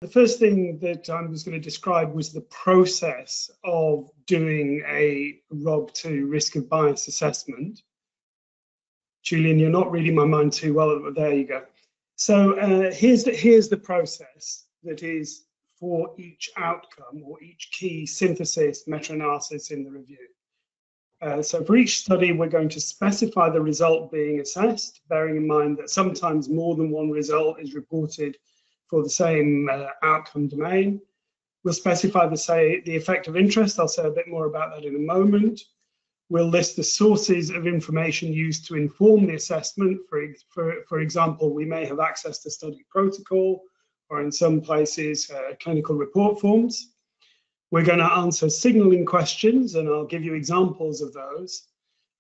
The first thing that I was going to describe was the process of doing a RoB2 risk of bias assessment. Julian, you're not reading my mind too well, but there you go. So here's the process that is for each outcome or each key synthesis meta-analysis in the review. So for each study, we're going to specify the result being assessed, bearing in mind that sometimes more than one result is reported for the same outcome domain. We'll specify the effect of interest. I'll say a bit more about that in a moment. We'll list the sources of information used to inform the assessment. For example, we may have access to study protocol, or in some places, clinical report forms. We're going to answer signaling questions, and I'll give you examples of those.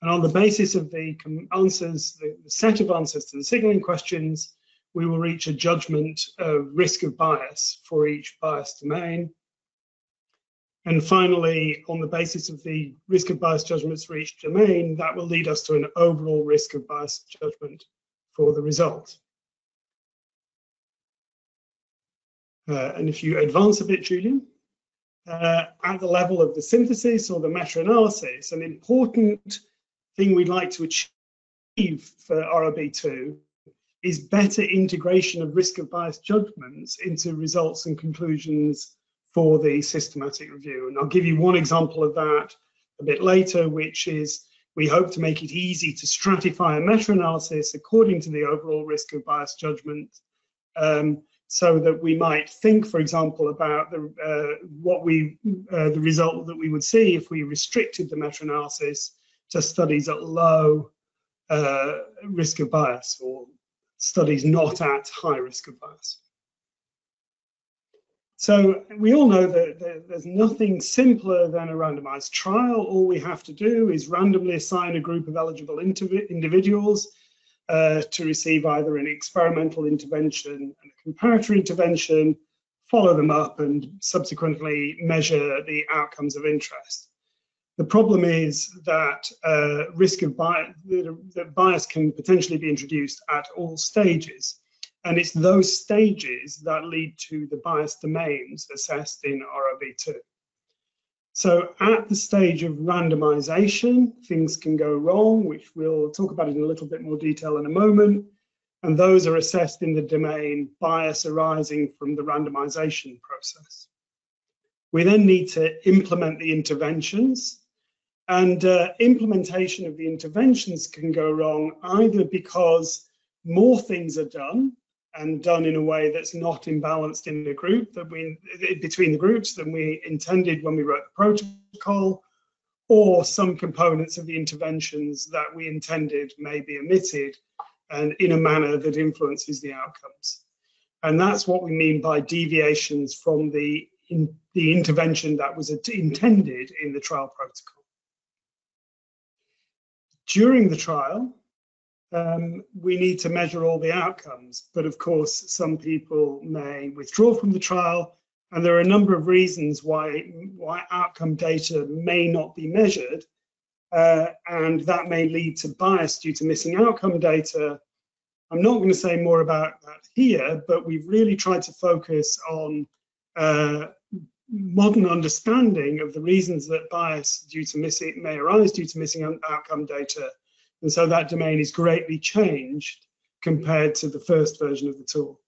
And on the basis of the answers, the set of answers to the signaling questions, we will reach a judgment of risk of bias for each bias domain. And finally, on the basis of the risk of bias judgments for each domain, that will lead us to an overall risk of bias judgment for the result. And if you advance a bit, Julian, at the level of the synthesis or the meta-analysis, an important thing we'd like to achieve for RoB2 is better integration of risk of bias judgments into results and conclusions for the systematic review. And I'll give you one example of that a bit later, which is we hope to make it easy to stratify a meta-analysis according to the overall risk of bias judgment, so that we might think, for example, about the result that we would see if we restricted the meta-analysis to studies at low risk of bias or studies not at high risk of bias. So we all know that there's nothing simpler than a randomized trial. All we have to do is randomly assign a group of eligible individuals to receive either an experimental intervention and a comparator intervention, follow them up, and subsequently measure the outcomes of interest. The problem is that risk of bias, that bias can potentially be introduced at all stages. And it's those stages that lead to the bias domains assessed in RoB2. So at the stage of randomization, things can go wrong, which we'll talk about in a little bit more detail in a moment. And those are assessed in the domain bias arising from the randomization process. We then need to implement the interventions. And implementation of the interventions can go wrong either because more things are done and done in a way that's not imbalanced in the group, between the groups than we intended when we wrote the protocol, or some components of the interventions that we intended may be omitted and in a manner that influences the outcomes. And that's what we mean by deviations from the intervention that was intended in the trial protocol. During the trial, we need to measure all the outcomes, but of course, some people may withdraw from the trial, and there are a number of reasons why outcome data may not be measured, and that may lead to bias due to missing outcome data. I'm not going to say more about that here, but we've really tried to focus on modern understanding of the reasons that bias may arise due to missing outcome data. And so that domain is greatly changed compared to the first version of the tool.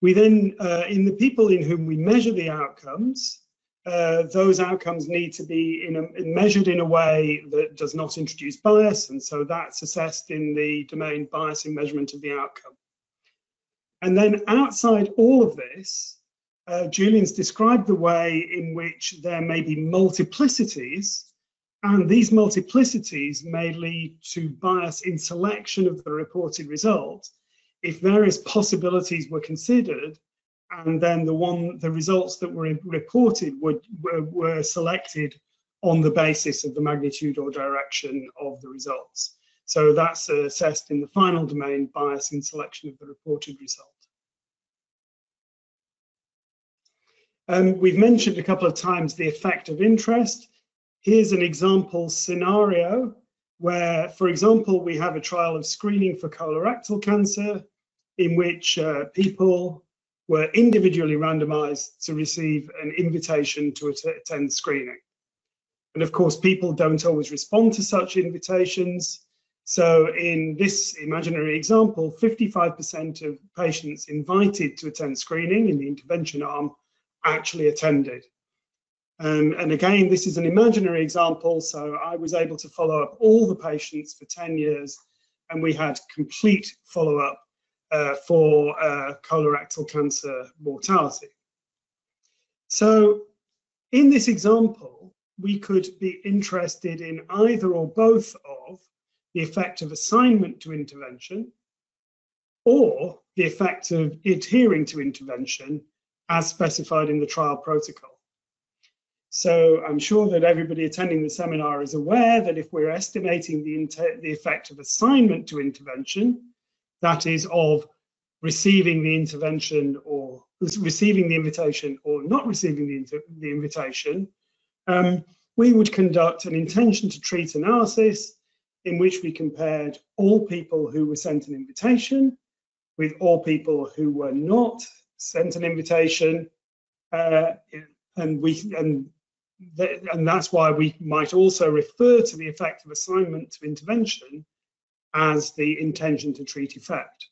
We then, in the people in whom we measure the outcomes, those outcomes need to be measured in a way that does not introduce bias, and so that's assessed in the domain bias in measurement of the outcome. And then outside all of this, Julian's described the way in which there may be multiplicities, and these multiplicities may lead to bias in selection of the reported result if various possibilities were considered, and then the results that were reported were selected on the basis of the magnitude or direction of the results. So that's assessed in the final domain bias in selection of the reported result. We've mentioned a couple of times the effect of interest. Here's an example scenario where, for example, we have a trial of screening for colorectal cancer in which people were individually randomized to receive an invitation to attend screening. And of course, people don't always respond to such invitations. So in this imaginary example, 55% of patients invited to attend screening in the intervention arm actually attended. And again, this is an imaginary example, so I was able to follow up all the patients for 10 years, and we had complete follow-up for colorectal cancer mortality. So in this example, we could be interested in either or both of the effect of assignment to intervention or the effect of adhering to intervention as specified in the trial protocol. So I'm sure that everybody attending the seminar is aware that if we're estimating the effect of assignment to intervention, that is of receiving the intervention or receiving the invitation or not receiving the invitation, we would conduct an intention to treat analysis in which we compared all people who were sent an invitation with all people who were not sent an invitation, and that's why we might also refer to the effect of assignment to intervention as the intention to treat effect.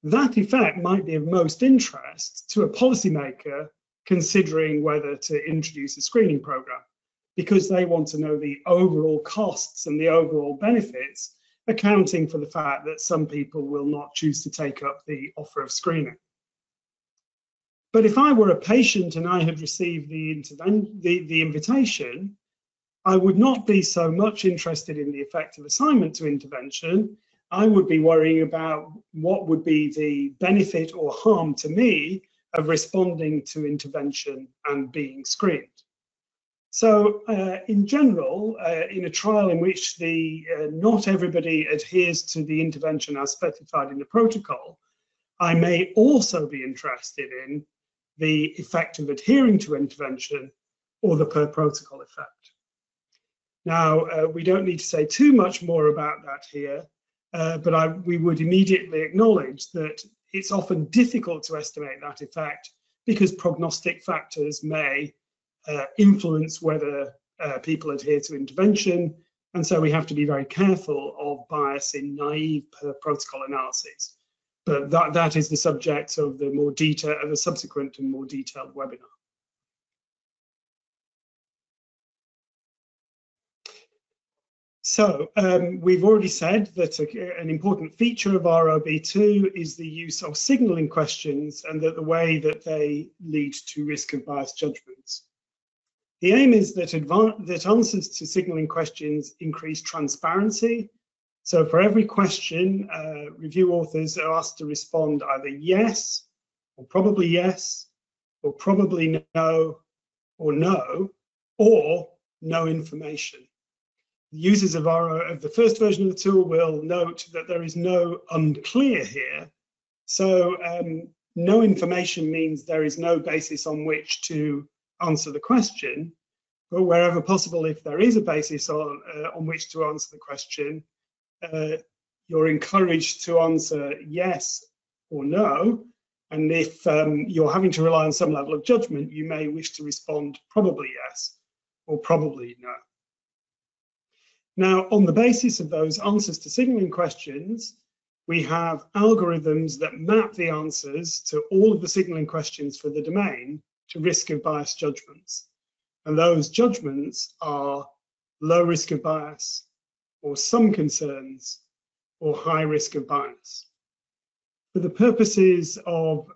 That effect might be of most interest to a policymaker considering whether to introduce a screening program, because they want to know the overall costs and the overall benefits, accounting for the fact that some people will not choose to take up the offer of screening. But if I were a patient and I had received the invitation, I would not be so much interested in the effect of assignment to intervention. I would be worrying about what would be the benefit or harm to me of responding to intervention and being screened. So in general, in a trial in which not everybody adheres to the intervention as specified in the protocol, I may also be interested in the effect of adhering to intervention or the per protocol effect. Now, we don't need to say too much more about that here, but we would immediately acknowledge that it's often difficult to estimate that effect because prognostic factors may influence whether people adhere to intervention, and so we have to be very careful of bias in naive per protocol analyses. But that is the subject of a subsequent and more detailed webinar. So we've already said that an important feature of RoB2 is the use of signaling questions and that the way that they lead to risk of bias judgments. The aim is that answers to signaling questions increase transparency. So for every question, review authors are asked to respond either yes, or probably no, or no information. The users of the first version of the tool will note that there is no unclear here. So no information means there is no basis on which to answer the question, but wherever possible, if there is a basis on which to answer the question, you're encouraged to answer yes or no, and if you're having to rely on some level of judgment, you may wish to respond probably yes or probably no. Now, on the basis of those answers to signaling questions, we have algorithms that map the answers to all of the signaling questions for the domain to risk of bias judgments. And those judgments are low risk of bias, or some concerns, or high risk of bias. For the purposes of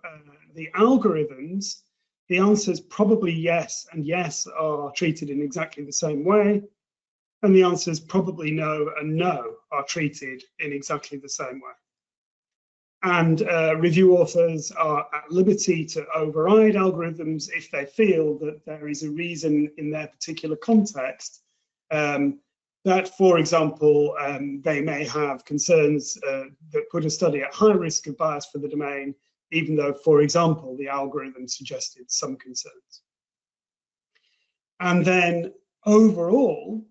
the algorithms, the answers probably yes and yes are treated in exactly the same way, and the answers probably no and no are treated in exactly the same way. And review authors are at liberty to override algorithms if they feel that there is a reason in their particular context that, for example, they may have concerns that put a study at high risk of bias for the domain, even though, for example, the algorithm suggested some concerns. And then overall,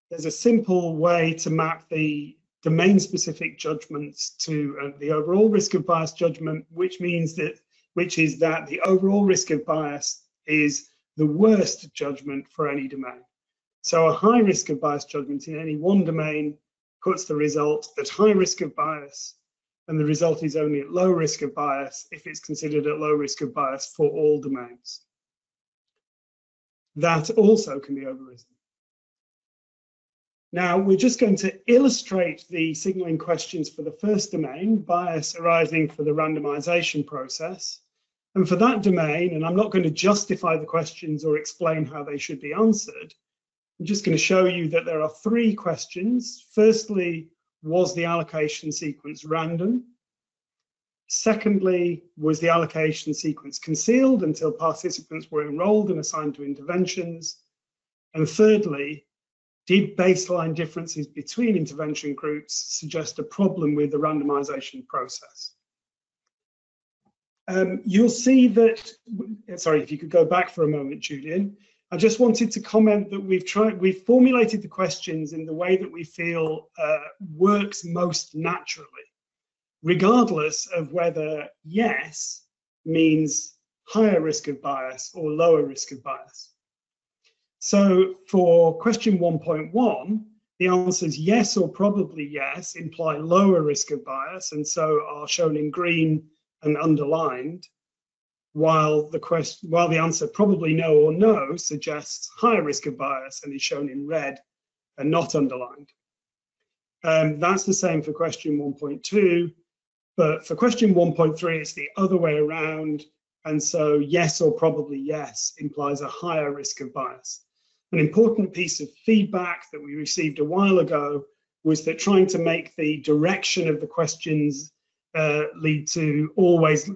there's a simple way to map the domain-specific judgments to the overall risk of bias judgment, which means that which is that the overall risk of bias is the worst judgment for any domain. So a high risk of bias judgment in any one domain puts the result at high risk of bias, and the result is only at low risk of bias if it's considered at low risk of bias for all domains. That also can be overridden. Now, we're just going to illustrate the signaling questions for the first domain, bias arising for the randomization process. And for that domain, and I'm not going to justify the questions or explain how they should be answered, I'm just going to show you that there are 3 questions. Firstly, was the allocation sequence random? Secondly, was the allocation sequence concealed until participants were enrolled and assigned to interventions? And thirdly, did baseline differences between intervention groups suggest a problem with the randomization process? You'll see that, sorry, if you could go back for a moment, Julian. I just wanted to comment that we've formulated the questions in the way that we feel works most naturally, regardless of whether yes means higher risk of bias or lower risk of bias. So for question 1.1, the answers yes or probably yes imply lower risk of bias, and so are shown in green and underlined, while the answer probably no or no suggests higher risk of bias and is shown in red and not underlined. That's the same for question 1.2, but for question 1.3, it's the other way around, and so yes or probably yes implies a higher risk of bias. An important piece of feedback that we received a while ago was that trying to make the direction of the questions lead to always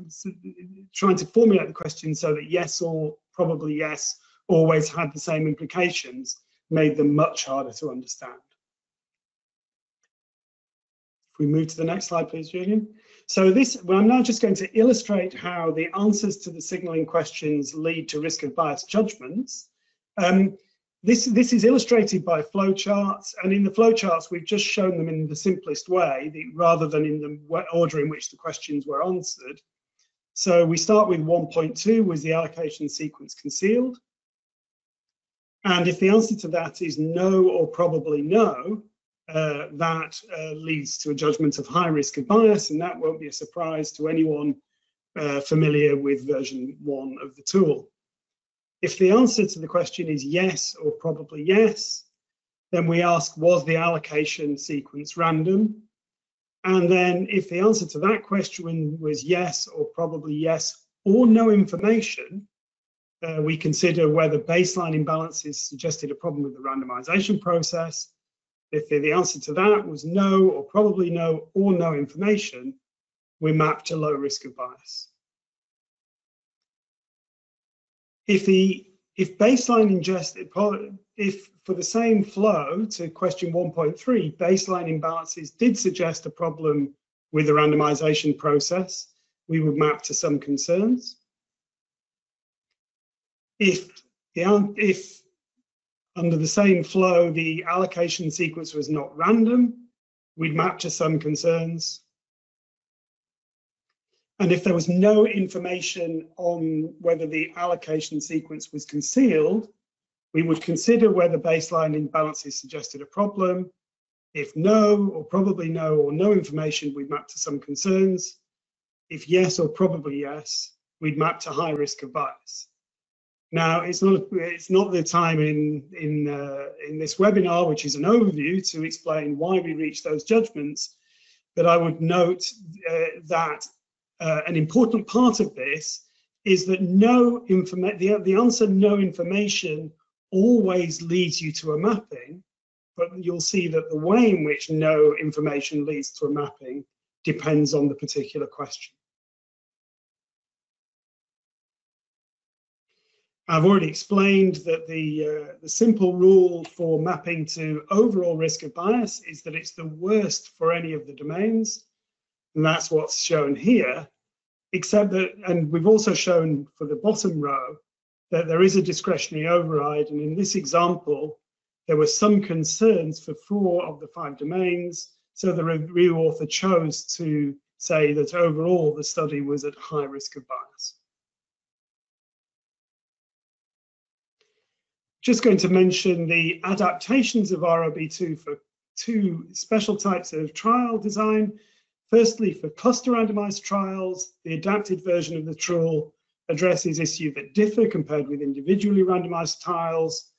trying to formulate the question so that yes or probably yes always had the same implications made them much harder to understand. If we move to the next slide, please, Julian. So I'm now just going to illustrate how the answers to the signaling questions lead to risk of bias judgments. This is illustrated by flowcharts, and in the flowcharts, we've just shown them in the simplest way, rather than in the order in which the questions were answered. So we start with 1.2, was the allocation sequence concealed? And if the answer to that is no or probably no, that leads to a judgment of high risk of bias, and that won't be a surprise to anyone familiar with version 1 of the tool. If the answer to the question is yes or probably yes, then we ask, was the allocation sequence random? And then if the answer to that question was yes or probably yes or no information, we consider whether baseline imbalances suggested a problem with the randomization process. If the answer to that was no or probably no or no information, we map to low risk of bias. If for the same flow to question 1.3, baseline imbalances did suggest a problem with the randomization process, we would map to some concerns. If under the same flow, the allocation sequence was not random, we'd map to some concerns. And if there was no information on whether the allocation sequence was concealed, we would consider whether baseline imbalances suggested a problem. If no, or probably no, or no information, we'd map to some concerns. If yes, or probably yes, we'd map to high risk of bias. Now, it's not the time in this webinar, which is an overview, to explain why we reach those judgments, but I would note that an important part of this is that the answer no information always leads you to a mapping, but you'll see that the way in which no information leads to a mapping depends on the particular question. I've already explained that the simple rule for mapping to overall risk of bias is that it's the worst for any of the domains, and that's what's shown here, except that, and we've also shown for the bottom row, that there is a discretionary override, and in this example, there were some concerns for 4 of the 5 domains, so the review author chose to say that overall the study was at high risk of bias. Just going to mention the adaptations of RoB2 for two special types of trial design. Firstly, for cluster randomized trials, the adapted version of the tool addresses issues that differ compared with individually randomized trials,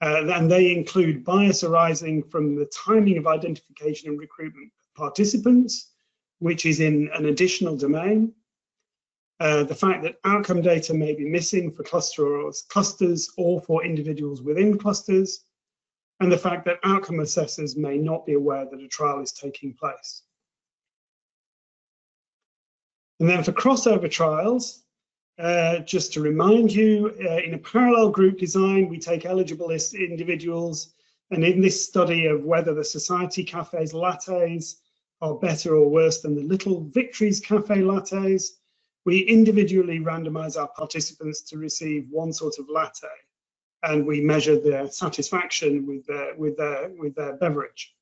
and they include bias arising from the timing of identification and recruitment of participants, which is in an additional domain. The fact that outcome data may be missing for clusters or for individuals within clusters, and the fact that outcome assessors may not be aware that a trial is taking place. And then for crossover trials, just to remind you, in a parallel group design, we take eligible individuals, and in this study of whether the Society Cafe's lattes are better or worse than the Little Victories Cafe lattes, we individually randomize our participants to receive one sort of latte, and we measure their satisfaction with their beverage.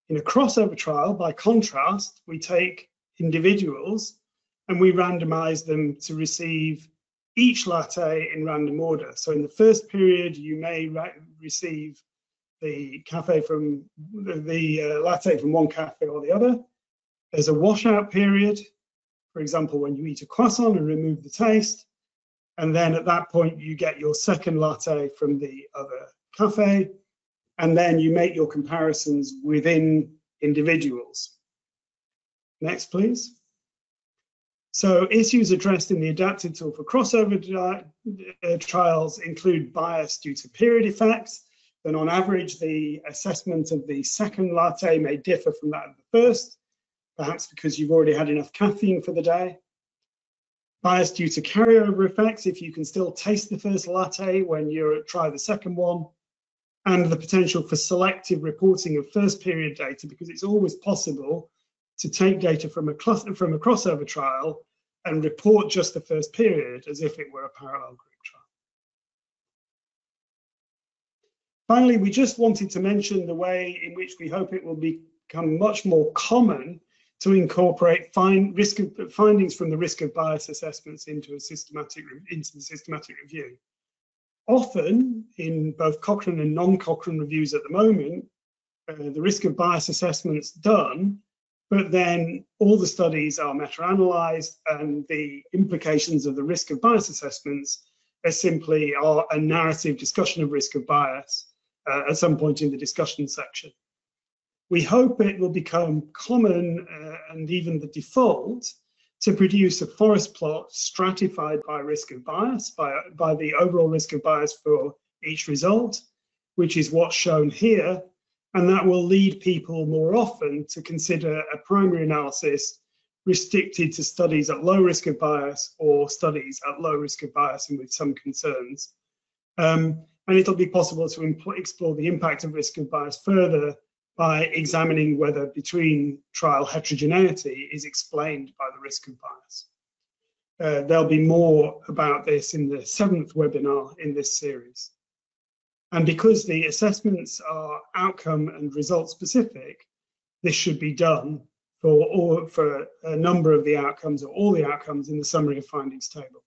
In a crossover trial, by contrast, we take individuals and we randomize them to receive each latte in random order. So in the first period, you may receive the latte from one cafe or the other. There's a washout period, for example, when you eat a croissant and remove the taste. And then at that point, you get your second latte from the other cafe. And then you make your comparisons within individuals. Next, please. So issues addressed in the adapted tool for crossover trials include bias due to period effects. Then on average, the assessment of the second latte may differ from that of the first, perhaps because you've already had enough caffeine for the day. Bias due to carryover effects, if you can still taste the first latte when you try the second one. And the potential for selective reporting of first period data, because it's always possible to take data from a crossover trial and report just the first period as if it were a parallel group trial. Finally, we just wanted to mention the way in which we hope it will become much more common to incorporate findings from the risk of bias assessments into the systematic review. Often, in both Cochrane and non-Cochrane reviews at the moment, the risk of bias assessment's done, but then all the studies are meta-analysed, and the implications of the risk of bias assessments are simply a narrative discussion of risk of bias at some point in the discussion section. We hope it will become common and even the default to produce a forest plot stratified by risk of bias, by the overall risk of bias for each result, which is what's shown here. And that will lead people more often to consider a primary analysis restricted to studies at low risk of bias or studies at low risk of bias and with some concerns. And it'll be possible to explore the impact of risk of bias further by examining whether between trial heterogeneity is explained by the risk of bias. There'll be more about this in the 7th webinar in this series. And because the assessments are outcome and result specific, this should be done for a number of the outcomes or all the outcomes in the summary of findings table.